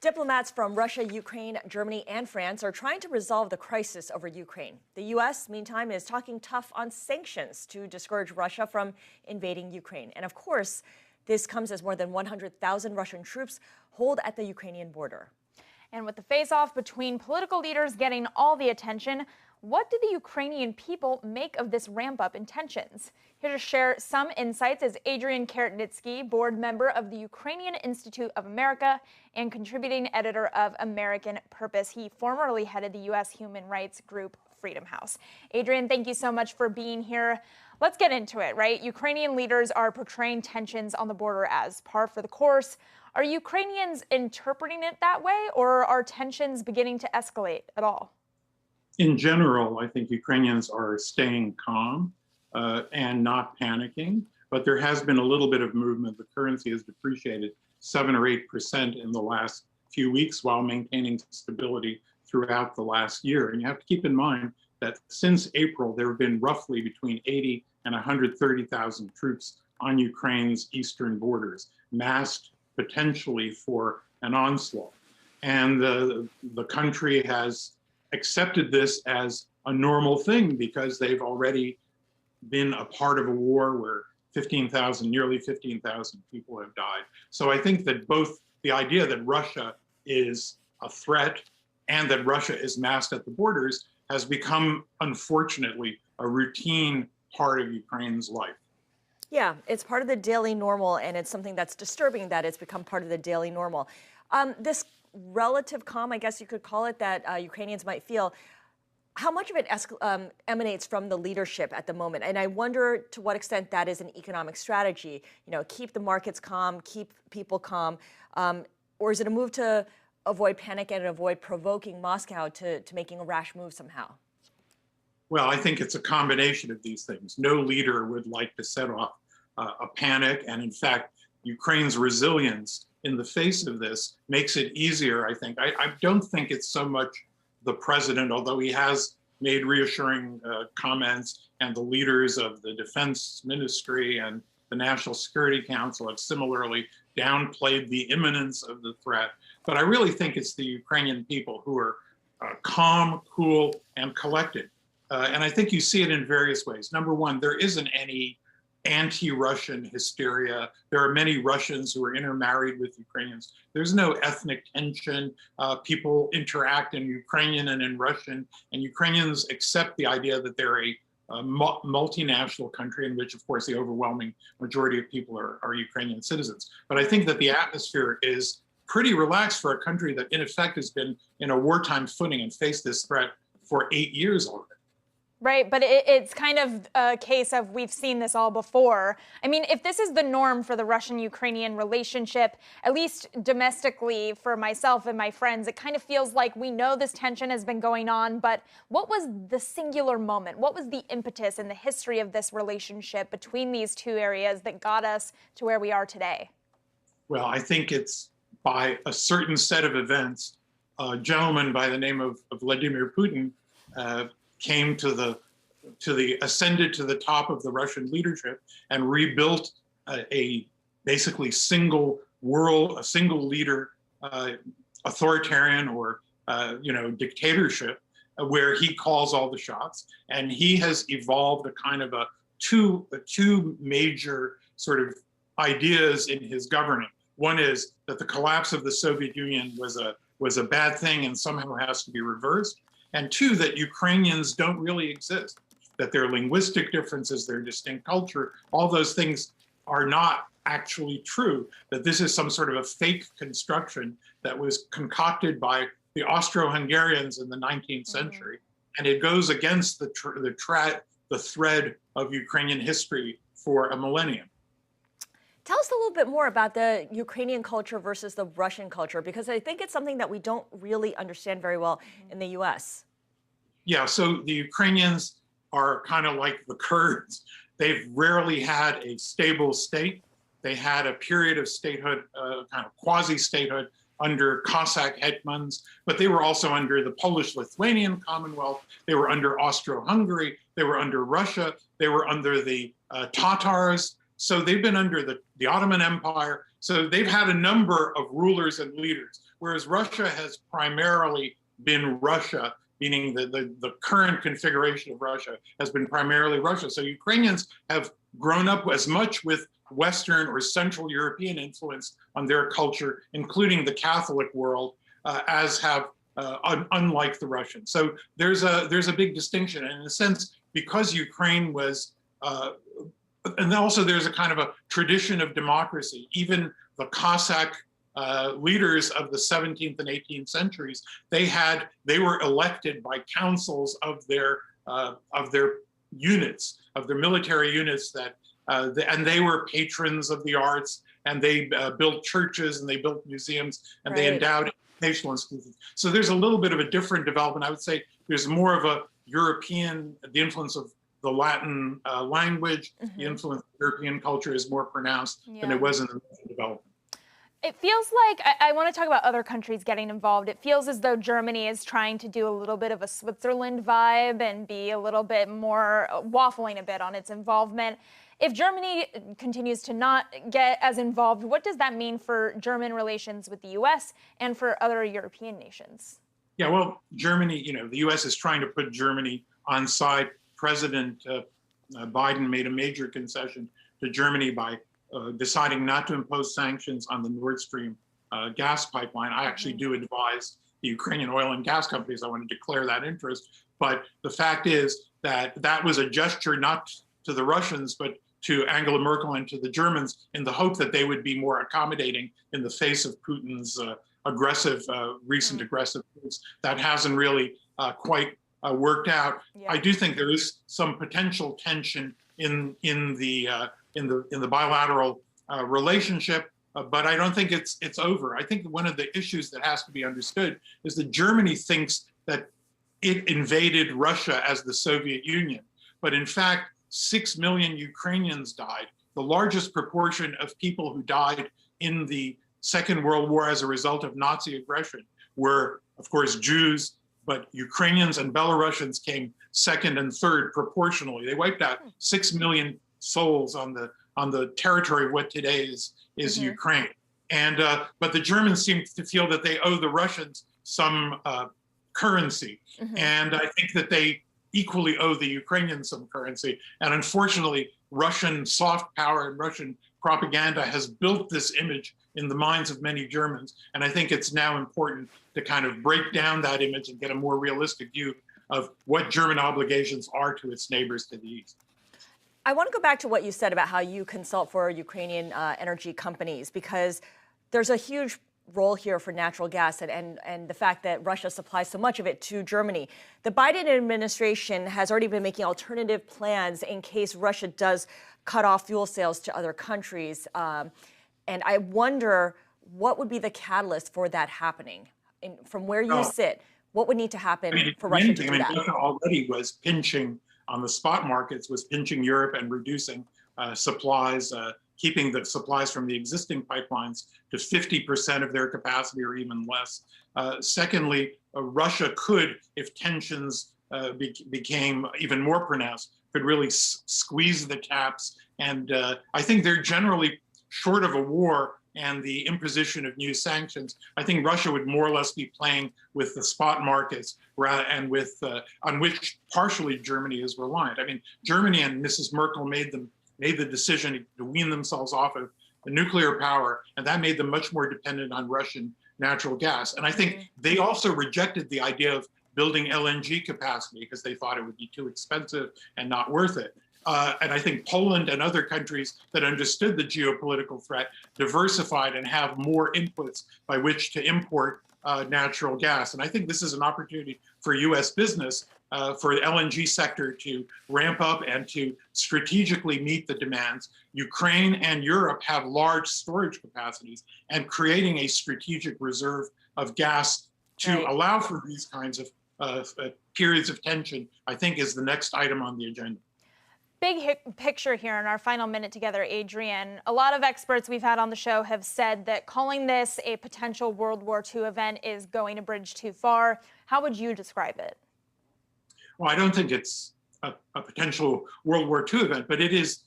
Diplomats from Russia, Ukraine, Germany, and France are trying to resolve the crisis over Ukraine. The U.S., meantime, is talking tough on sanctions to discourage Russia from invading Ukraine. And of course, this comes as more than 100,000 Russian troops hold at the Ukrainian border. And with the face-off between political leaders getting all the attention, what do the Ukrainian people make of this ramp-up in tensions? Here to share some insights is Adrian Karatnycky, board member of the Ukrainian Institute of America and contributing editor of American Purpose. He formerly headed the U.S. human rights group Freedom House. Adrian, thank you so much for being here. Let's get into it, right? Ukrainian leaders are portraying tensions on the border as par for the course. Are Ukrainians interpreting it that way, or are tensions beginning to escalate at all? In general, I think Ukrainians are staying calm and not panicking, but there has been a little bit of movement. The currency has depreciated 7 or 8% in the last few weeks while maintaining stability throughout the last year. And you have to keep in mind that since April, there have been roughly between 80 and 130,000 troops on Ukraine's eastern borders, massed potentially for an onslaught. And the country has accepted this as a normal thing because they've already been a part of a war where nearly 15,000 people have died. So I think that both the idea that Russia is a threat and that Russia is massed at the borders has become, unfortunately, a routine part of Ukraine's life. Yeah, it's part of the daily normal, and it's something that's disturbing that it's become part of the daily normal. This relative calm, I guess you could call it, that Ukrainians might feel, how much of it emanates from the leadership at the moment? And I wonder to what extent that is an economic strategy, keep the markets calm, keep people calm, or is it a move to avoid panic and avoid provoking Moscow to making a rash move somehow? Well, I think it's a combination of these things. No leader would like to set off a panic. And in fact, Ukraine's resilience in the face of this makes it easier, I think. I don't think it's so much the president, although he has made reassuring comments, and the leaders of the Defense Ministry and the National Security Council have similarly downplayed the imminence of the threat. But I really think it's the Ukrainian people who are calm, cool, and collected. And I think you see it in various ways. Number one, there isn't any anti-Russian hysteria. There are many Russians who are intermarried with Ukrainians. There's no ethnic tension. People interact in Ukrainian and in Russian, and Ukrainians accept the idea that they're a multinational country in which, of course, the overwhelming majority of people are Ukrainian citizens. But I think that the atmosphere is pretty relaxed for a country that, in effect, has been in a wartime footing and faced this threat for 8 years already. Right, but it's kind of a case of we've seen this all before. I mean, if this is the norm for the Russian-Ukrainian relationship, at least domestically for myself and my friends, it kind of feels like we know this tension has been going on, but what was the singular moment? What was the impetus in the history of this relationship between these two areas that got us to where we are today? Well, I think it's by a certain set of events. A gentleman by the name of Vladimir Putin ascended to the top of the Russian leadership and rebuilt a basically single leader, authoritarian or dictatorship, where he calls all the shots. And he has evolved a kind of two major sort of ideas in his governing. One is that the collapse of the Soviet Union was a bad thing and somehow has to be reversed. And two, that Ukrainians don't really exist, that their linguistic differences, their distinct culture, all those things are not actually true, that this is some sort of a fake construction that was concocted by the Austro-Hungarians in the 19th century. And it goes against the thread of Ukrainian history for a millennium. Tell us a little bit more about the Ukrainian culture versus the Russian culture, because I think it's something that we don't really understand very well in the U.S. Yeah, so the Ukrainians are kind of like the Kurds. They've rarely had a stable state. They had a period of statehood, kind of quasi-statehood under Cossack hetmans, but they were also under the Polish-Lithuanian Commonwealth. They were under Austro-Hungary. They were under Russia. They were under the Tatars. So they've been under the Ottoman Empire, So they've had a number of rulers and leaders, whereas Russia has primarily been Russia, meaning the current configuration of Russia has been primarily Russia. So Ukrainians have grown up as much with Western or Central European influence on their culture, including the Catholic world, as have unlike the Russians. So there's a big distinction, and in a sense, because Ukraine was, and also there's a kind of a tradition of democracy. Even the Cossack leaders of the 17th and 18th centuries, they were elected by councils of their units, of their military units, and they were patrons of the arts, and they built churches and they built museums and they endowed educational institutions. So there's a little bit of a different development. I would say there's more of a European, the influence of the Latin language, the influence of European culture is more pronounced than it was in the Russian development. It feels like, I want to talk about other countries getting involved. It feels as though Germany is trying to do a little bit of a Switzerland vibe and be a little bit more waffling a bit on its involvement. If Germany continues to not get as involved, what does that mean for German relations with the US and for other European nations? Yeah, well, Germany, the US is trying to put Germany on side. President Biden made a major concession to Germany by deciding not to impose sanctions on the Nord Stream gas pipeline. I actually do advise the Ukrainian oil and gas companies. I want to declare that interest. But the fact is that that was a gesture not to the Russians, but to Angela Merkel and to the Germans, in the hope that they would be more accommodating in the face of Putin's recent aggressive moves. That hasn't really quite worked out. Yeah. I do think there is some potential tension in the bilateral relationship, but I don't think it's over. I think one of the issues that has to be understood is that Germany thinks that it invaded Russia as the Soviet Union, but in fact, 6 million Ukrainians died. The largest proportion of people who died in the Second World War as a result of Nazi aggression were, of course, Jews, but Ukrainians and Belarusians came second and third proportionally. They wiped out 6 million souls on the territory of what today is Ukraine. And but the Germans seem to feel that they owe the Russians some currency, and I think that they equally owe the Ukrainians some currency. And unfortunately, Russian soft power and Russian propaganda has built this image in the minds of many Germans. And I think it's now important to kind of break down that image and get a more realistic view of what German obligations are to its neighbors to the east. I want to go back to what you said about how you consult for Ukrainian energy companies, because there's a huge role here for natural gas and the fact that Russia supplies so much of it to Germany. The Biden administration has already been making alternative plans in case Russia does cut off fuel sales to other countries. And I wonder what would be the catalyst for that happening? From where you sit, what would need to happen for Russia to do that? Russia already was pinching on the spot markets, was pinching Europe and reducing supplies, keeping the supplies from the existing pipelines to 50% of their capacity or even less. Secondly, Russia could, if tensions became even more pronounced, could really squeeze the taps. And I think they're generally short of a war and the imposition of new sanctions. I think Russia would more or less be playing with the spot markets and with on which partially Germany is reliant. I mean, Germany and Mrs. Merkel made the decision to wean themselves off of the nuclear power, and that made them much more dependent on Russian natural gas. And I think they also rejected the idea of building LNG capacity because they thought it would be too expensive and not worth it. And I think Poland and other countries that understood the geopolitical threat diversified and have more inputs by which to import natural gas. And I think this is an opportunity for US business, for the LNG sector to ramp up and to strategically meet the demands. Ukraine and Europe have large storage capacities, and creating a strategic reserve of gas to allow for these kinds of periods of tension, I think, is the next item on the agenda. Big picture here in our final minute together, Adrian. A lot of experts we've had on the show have said that calling this a potential World War II event is going a bridge too far. How would you describe it? Well, I don't think it's a potential World War II event, but it is,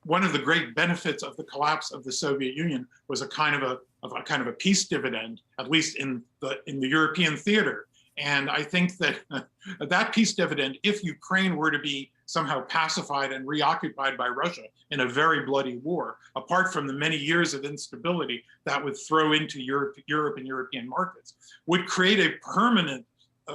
one of the great benefits of the collapse of the Soviet Union was a kind of a peace dividend, at least in the European theater. And I think that that peace dividend, if Ukraine were to be somehow pacified and reoccupied by Russia in a very bloody war, apart from the many years of instability that would throw into Europe and European markets, would create a permanent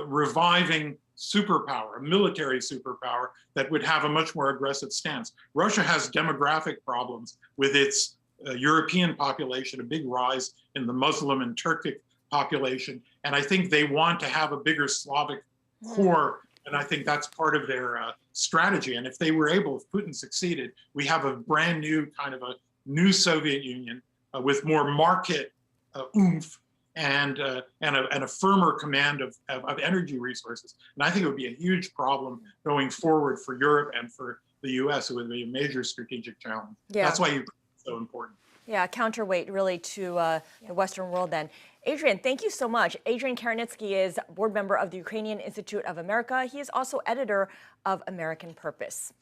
reviving superpower, a military superpower that would have a much more aggressive stance. Russia has demographic problems with its European population, a big rise in the Muslim and Turkic population. And I think they want to have a bigger Slavic core. And I think that's part of their strategy. And if they were able, if Putin succeeded, we have a brand new kind of a new Soviet Union with more market oomph and a firmer command of energy resources. And I think it would be a huge problem going forward for Europe and for the US. It would be a major strategic challenge. Yeah. That's why Ukraine is so important. Yeah, counterweight really to the Western world then. Adrian, thank you so much. Adrian Karatnycky is board member of the Ukrainian Institute of America. He is also editor of American Purpose.